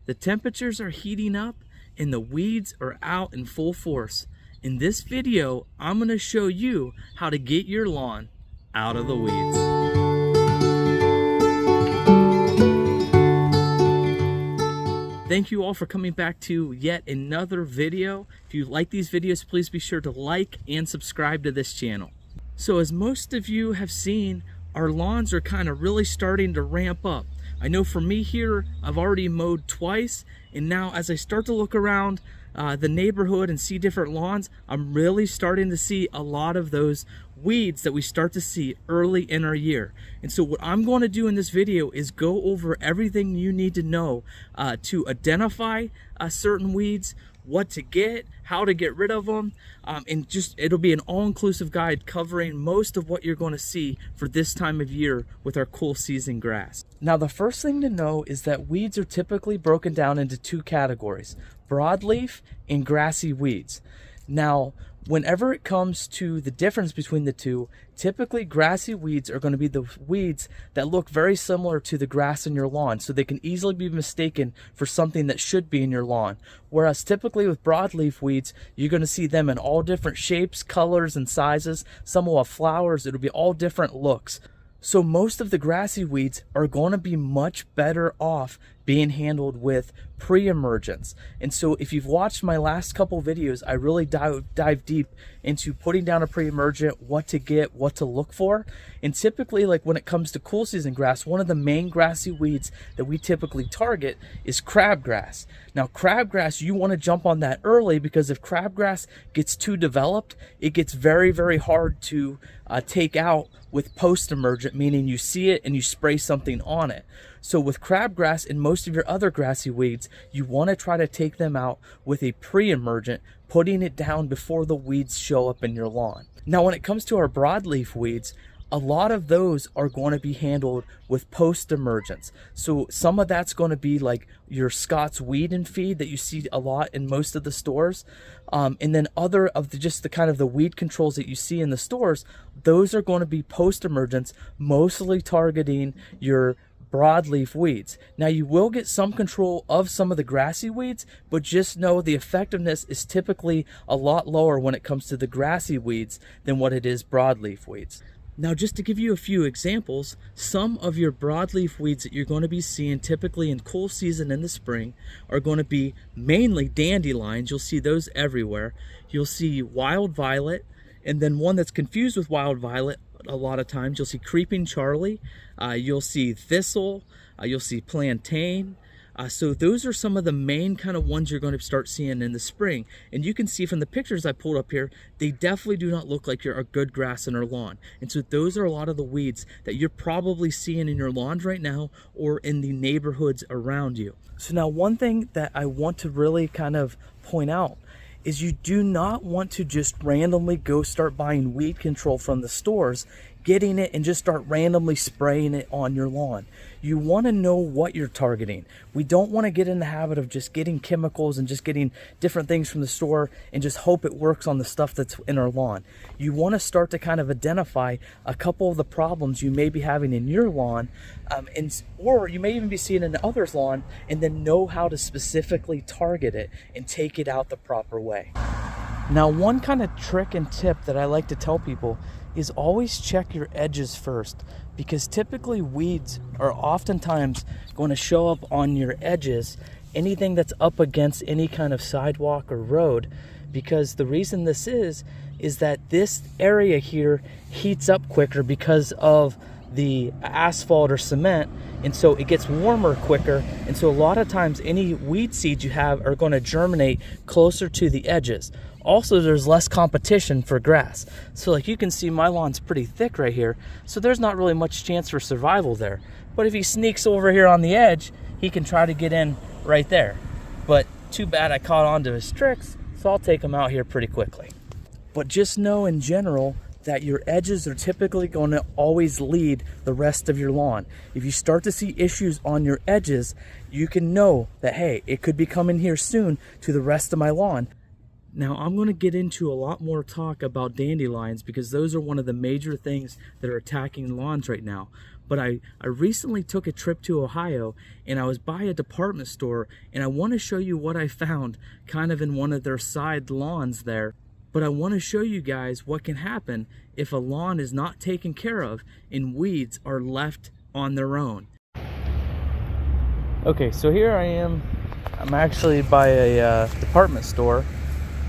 The temperatures are heating up and the weeds are out in full force. In this video, I'm going to show you how to get your lawn out of the weeds. Thank you all for coming back to yet another video. If you like these videos, please be sure to like and subscribe to this channel. So as most of you have seen, our lawns are kind of really starting to ramp up. I know for me here, I've already mowed twice, and now as I start to look around the neighborhood and see different lawns, I'm really starting to see a lot of those weeds that we start to see early in our year. And so what I'm going to do in this video is go over everything you need to know to identify certain weeds, what to get, how to get rid of them, and just it'll be an all-inclusive guide covering most of what you're going to see for this time of year with our cool season grass. Now the first thing to know is that weeds are typically broken down into two categories: broadleaf and grassy weeds. Now whenever it comes to the difference between the two, typically grassy weeds are going to be the weeds that look very similar to the grass in your lawn, so they can easily be mistaken for something that should be in your lawn. Whereas typically with broadleaf weeds, you're going to see them in all different shapes, colors, and sizes. Some will have flowers. It'll be all different looks. So most of the grassy weeds are going to be much better off being handled with pre-emergence. And so if you've watched my last couple videos, I really dive deep into putting down a pre-emergent, what to get, what to look for. And typically, like when it comes to cool season grass, one of the main grassy weeds that we typically target is crabgrass. Now crabgrass, you want to jump on that early, because if crabgrass gets too developed, it gets very, very hard to take out with post-emergent, meaning you see it and you spray something on it. So with crabgrass and most of your other grassy weeds, you want to try to take them out with a pre-emergent, putting it down before the weeds show up in your lawn. Now when it comes to our broadleaf weeds, a lot of those are going to be handled with post-emergence. So some of that's going to be like your Scott's Weed and Feed that you see a lot in most of the stores. And then other of just the kind of the weed controls that you see in the stores, those are going to be post-emergence, mostly targeting your broadleaf weeds. Now you will get some control of some of the grassy weeds, but just know the effectiveness is typically a lot lower when it comes to the grassy weeds than what it is broadleaf weeds. Now just to give you a few examples, some of your broadleaf weeds that you're going to be seeing typically in cool season in the spring are going to be mainly dandelions. You'll see those everywhere. You'll see wild violet, and then one that's confused with wild violet a lot of times, you'll see creeping Charlie, you'll see thistle, you'll see plantain. So those are some of the main kind of ones you're going to start seeing in the spring. And you can see from the pictures I pulled up here, they definitely do not look like you're a good grass in our lawn. And so those are a lot of the weeds that you're probably seeing in your lawns right now or in the neighborhoods around you. So now one thing that I want to really kind of point out is you do not want to just randomly go start buying weed control from the stores, getting it and just start randomly spraying it on your lawn. You want to know what you're targeting. We don't want to get in the habit of just getting chemicals and just getting different things from the store and just hope it works on the stuff that's in our lawn. You want to start to kind of identify a couple of the problems you may be having in your lawn, or you may even be seeing in others' lawn, and then know how to specifically target it and take it out the proper way. Now one kind of trick and tip that I like to tell people is always check your edges first, because typically weeds are oftentimes going to show up on your edges, anything that's up against any kind of sidewalk or road, because the reason this is that this area here heats up quicker because of the asphalt or cement, and so it gets warmer quicker, and so a lot of times any weed seeds you have are going to germinate closer to the edges. Also, there's less competition for grass. So like you can see, my lawn's pretty thick right here, so there's not really much chance for survival there. But if he sneaks over here on the edge, he can try to get in right there. But too bad I caught on to his tricks, so I'll take him out here pretty quickly. But just know in general that your edges are typically going to always lead the rest of your lawn. If you start to see issues on your edges, you can know that, hey, it could be coming here soon to the rest of my lawn. Now I'm going to get into a lot more talk about dandelions, because those are one of the major things that are attacking lawns right now. but I recently took a trip to Ohio, and I was by a department store, and I want to show you what I found kind of in one of their side lawns there. But I want to show you guys what can happen if a lawn is not taken care of and weeds are left on their own. Okay, so here I am. I'm actually by a department store,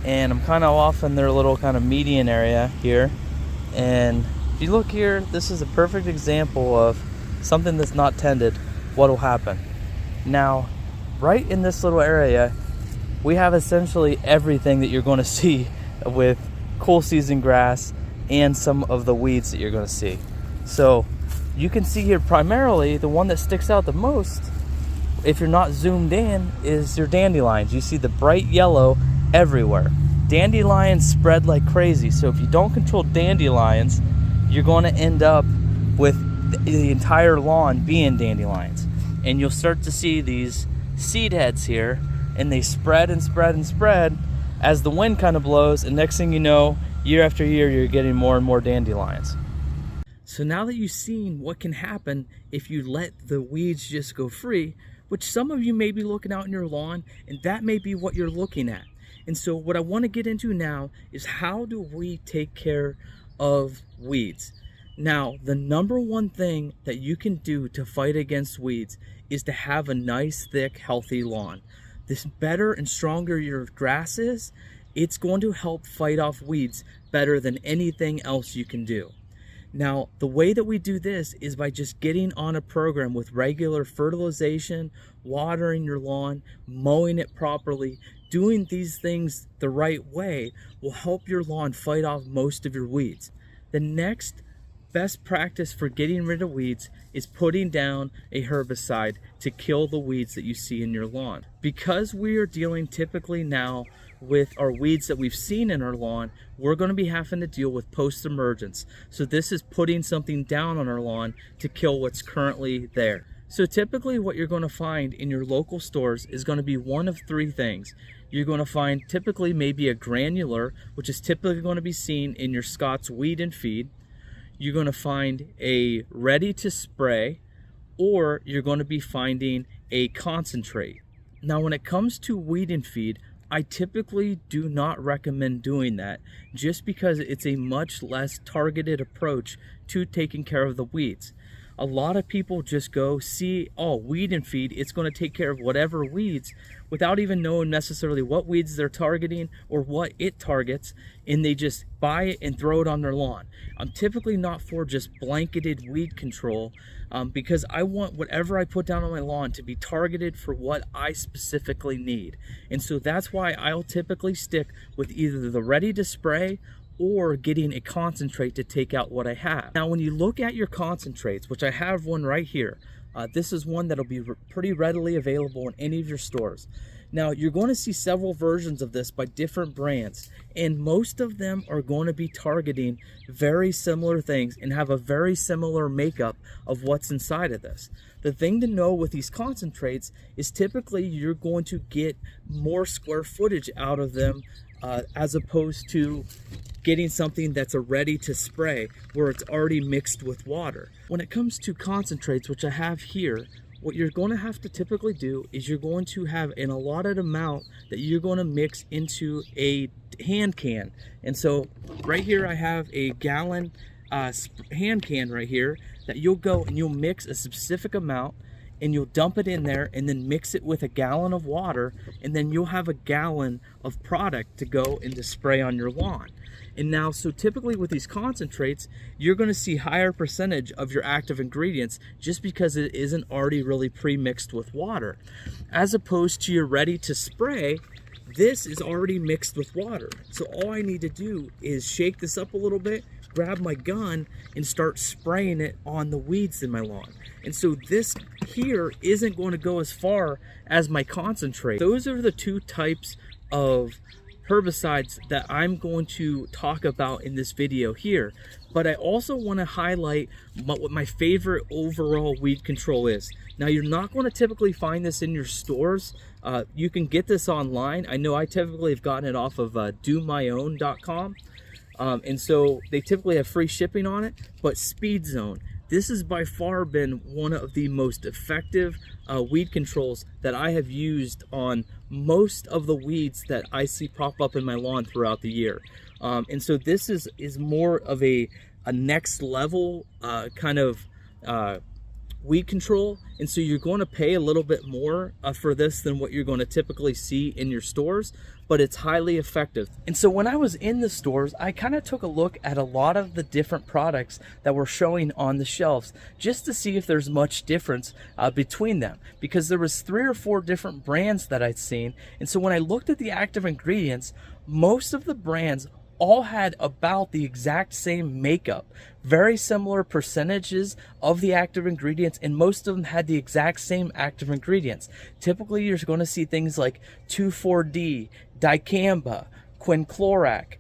and I'm kind of off in their little kind of median area here. And if you look here, this is a perfect example of something that's not tended, what will happen. Now, right in this little area, we have essentially everything that you're going to see with cool season grass and some of the weeds that you're going to see. So you can see here primarily the one that sticks out the most, if you're not zoomed in, is your dandelions. You see the bright yellow everywhere. Dandelions spread like crazy, so if you don't control dandelions, you're going to end up with the entire lawn being dandelions. And you'll start to see these seed heads here, and they spread and spread and spread as the wind kind of blows, and next thing you know, year after year, you're getting more and more dandelions. So now that you've seen what can happen if you let the weeds just go free, which some of you may be looking out in your lawn, and that may be what you're looking at. And so what I want to get into now is, how do we take care of weeds? Now, the number one thing that you can do to fight against weeds is to have a nice, thick, healthy lawn. This better and stronger your grass is, it's going to help fight off weeds better than anything else you can do. Now, the way that we do this is by just getting on a program with regular fertilization, watering your lawn, mowing it properly. Doing these things the right way will help your lawn fight off most of your weeds. The next best practice for getting rid of weeds is putting down a herbicide to kill the weeds that you see in your lawn. Because we are dealing typically now with our weeds that we've seen in our lawn, we're going to be having to deal with post-emergence. So this is putting something down on our lawn to kill what's currently there. So typically what you're going to find in your local stores is going to be one of three things. You're going to find typically maybe a granular, which is typically going to be seen in your Scott's Weed and Feed. You're going to find a ready to spray, or you're going to be finding a concentrate. Now, when it comes to weed and feed, I typically do not recommend doing that, just because it's a much less targeted approach to taking care of the weeds. A lot of people just go see, oh, weed and feed, it's going to take care of whatever weeds, without even knowing necessarily what weeds they're targeting or what it targets, and they just buy it and throw it on their lawn. I'm typically not for just blanketed weed control, because I want whatever I put down on my lawn to be targeted for what I specifically need. And so that's why I'll typically stick with either the ready to spray or getting a concentrate to take out what I have. Now, when you look at your concentrates, which I have one right here, this is one that'll be pretty readily available in any of your stores. Now, you're going to see several versions of this by different brands, and most of them are going to be targeting very similar things and have a very similar makeup of what's inside of this. The thing to know with these concentrates is typically you're going to get more square footage out of them as opposed to getting something that's a ready to spray where it's already mixed with water. When it comes to concentrates, which I have here, what you're going to have to typically do is you're going to have an allotted amount that you're going to mix into a hand can. And so right here I have a gallon hand can right here that you'll go and you'll mix a specific amount, and you'll dump it in there and then mix it with a gallon of water, and then you'll have a gallon of product to go and to spray on your lawn. And now, so typically with these concentrates, you're going to see higher percentage of your active ingredients just because it isn't already really pre-mixed with water. As opposed to your ready to spray, this is already mixed with water. So all I need to do is shake this up a little bit, grab my gun, and start spraying it on the weeds in my lawn. And so this here isn't going to go as far as my concentrate. Those are the two types of herbicides that I'm going to talk about in this video here. But I also want to highlight what my favorite overall weed control is. Now, you're not going to typically find this in your stores. You can get this online. I know I typically have gotten it off of domyown.com. And so they typically have free shipping on it, but Speed Zone. This has by far been one of the most effective weed controls that I have used on most of the weeds that I see pop up in my lawn throughout the year. And so this is more of a next level kind of weed control, and so you're going to pay a little bit more for this than what you're going to typically see in your stores, but it's highly effective. And so when I was in the stores, I kind of took a look at a lot of the different products that were showing on the shelves just to see if there's much difference between them, because there was 3 or 4 different brands that I'd seen. And so when I looked at the active ingredients, most of the brands all had about the exact same makeup, very similar percentages of the active ingredients, and most of them had the exact same active ingredients. Typically, you're going to see things like 2,4-D, dicamba, quinclorac.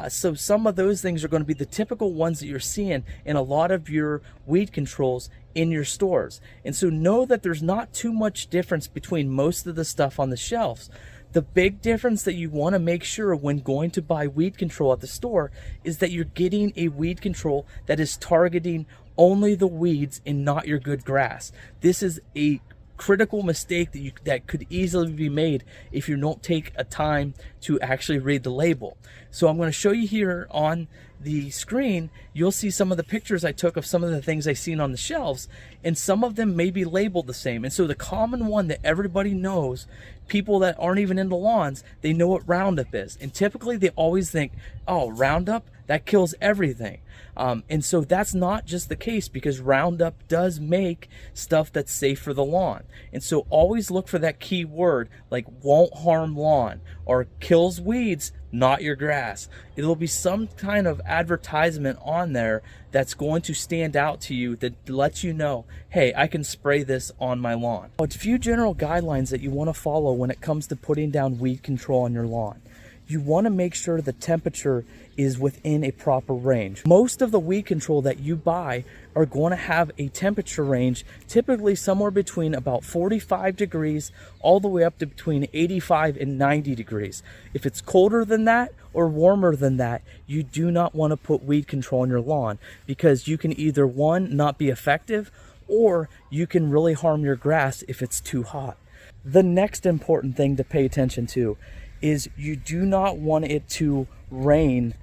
So some of those things are going to be the typical ones that you're seeing in a lot of your weed controls in your stores. And so know that there's not too much difference between most of the stuff on the shelves. The big difference that you want to make sure when going to buy weed control at the store is that you're getting a weed control that is targeting only the weeds and not your good grass. This is a critical mistake that could easily be made if you don't take a time to actually read the label. So I'm going to show you here on the screen. You'll see some of the pictures I took of some of the things I seen on the shelves, and some of them may be labeled the same. And so the common one that everybody knows, people that aren't even into lawns, they know what Roundup is, and typically they always think, oh, Roundup, that kills everything. And so that's not just the case, because Roundup does make stuff that's safe for the lawn. And so always look for that key word like won't harm lawn or kills weeds, not your grass. It'll be some kind of advertisement on there that's going to stand out to you that lets you know, hey, I can spray this on my lawn. A few general guidelines that you want to follow when it comes to putting down weed control on your lawn. You want to make sure the temperature is within a proper range. Most of the weed control that you buy are going to have a temperature range, typically somewhere between about 45 degrees all the way up to between 85 and 90 degrees. If it's colder than that or warmer than that, you do not want to put weed control on your lawn, because you can either, one, not be effective, or you can really harm your grass if it's too hot. The next important thing to pay attention to is you do not want it to rain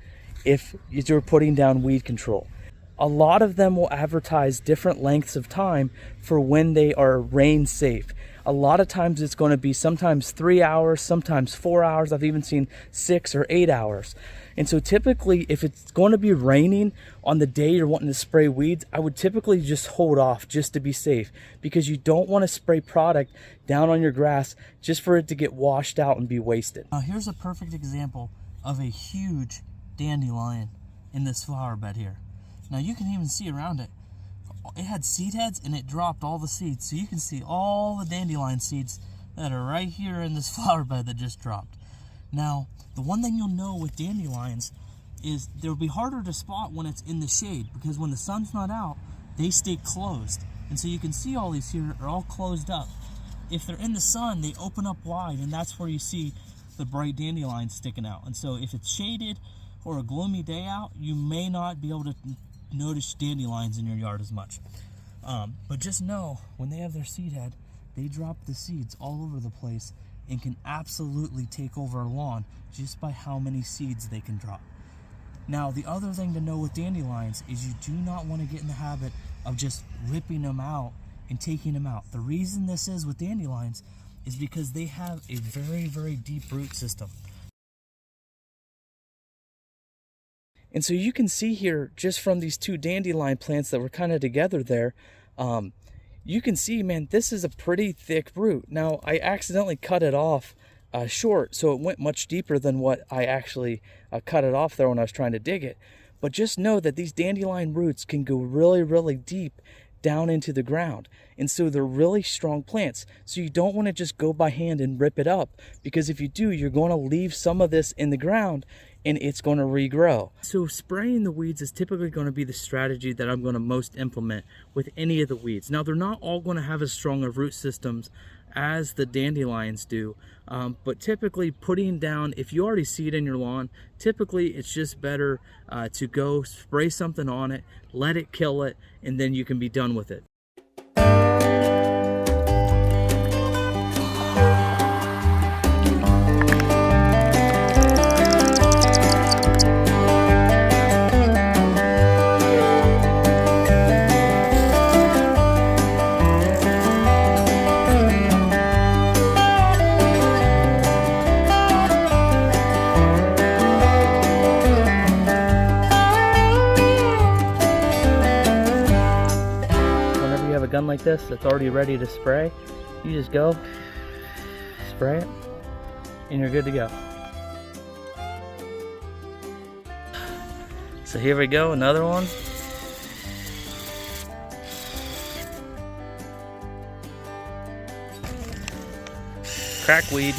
if you're putting down weed control. A lot of them will advertise different lengths of time for when they are rain safe. A lot of times it's going to be sometimes 3 hours, sometimes 4 hours. I've even seen 6 or 8 hours. And so typically, if it's going to be raining on the day you're wanting to spray weeds, I would typically just hold off just to be safe, because you don't want to spray product down on your grass just for it to get washed out and be wasted. Now here's a perfect example of a huge dandelion in this flower bed here. Now you can even see around it, it had seed heads and it dropped all the seeds. So you can see all the dandelion seeds that are right here in this flower bed that just dropped. Now, the one thing you'll know with dandelions is they'll be harder to spot when it's in the shade, because when the sun's not out, they stay closed. And so you can see all these here are all closed up. If they're in the sun, they open up wide, and that's where you see the bright dandelions sticking out. And so if it's shaded or a gloomy day out, you may not be able to notice dandelions in your yard as much. But just know, when they have their seed head, they drop the seeds all over the place and can absolutely take over a lawn just by how many seeds they can drop. Now, the other thing to know with dandelions is you do not want to get in the habit of just ripping them out and taking them out. The reason this is with dandelions is because they have a very, very deep root system. And so you can see here, just from these 2 dandelion plants that were kind of together there, you can see, man, this is a pretty thick root. Now, I accidentally cut it off short, so it went much deeper than what I actually cut it off there when I was trying to dig it. But just know that these dandelion roots can go really, really deep down into the ground. And so they're really strong plants. So you don't want to just go by hand and rip it up, because if you do, you're going to leave some of this in the ground and it's going to regrow. So spraying the weeds is typically going to be the strategy that I'm going to most implement with any of the weeds. Now, they're not all going to have as strong of root systems as the dandelions do. But typically putting down, if you already see it in your lawn, typically it's just better to go spray something on it, let it kill it, and then you can be done with it. A gun like this that's already ready to spray, you just go spray it and you're good to go. So here we go, another one. Crackweed.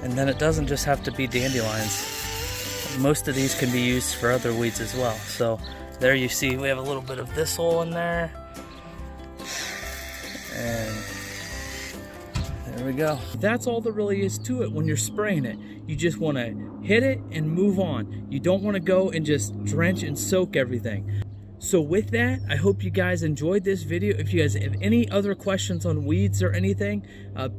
And then it doesn't just have to be dandelions. Most of these can be used for other weeds as well. So there you see we have a little bit of thistle in there. And there we go. That's all there really is to it when you're spraying it. You just want to hit it and move on. You don't want to go and just drench and soak everything. So with that, I hope you guys enjoyed this video. If you guys have any other questions on weeds or anything,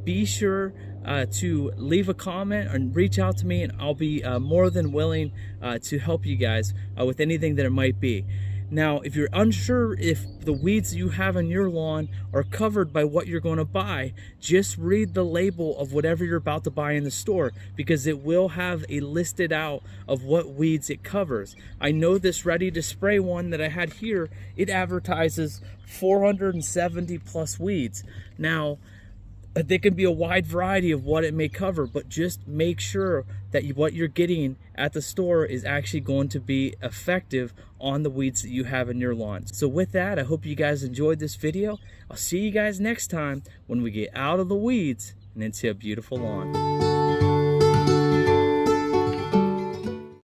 be sure to leave a comment and reach out to me, and I'll be more than willing to help you guys with anything that it might be. Now, if you're unsure if the weeds you have on your lawn are covered by what you're going to buy, just read the label of whatever you're about to buy in the store, because it will have a listed out of what weeds it covers. I know this ready to spray one that I had here, it advertises 470 plus weeds. Now, there can be a wide variety of what it may cover, but just make sure that what you're getting at the store is actually going to be effective on the weeds that you have in your lawn. So with that, I hope you guys enjoyed this video. I'll see you guys next time when we get out of the weeds and into a beautiful lawn.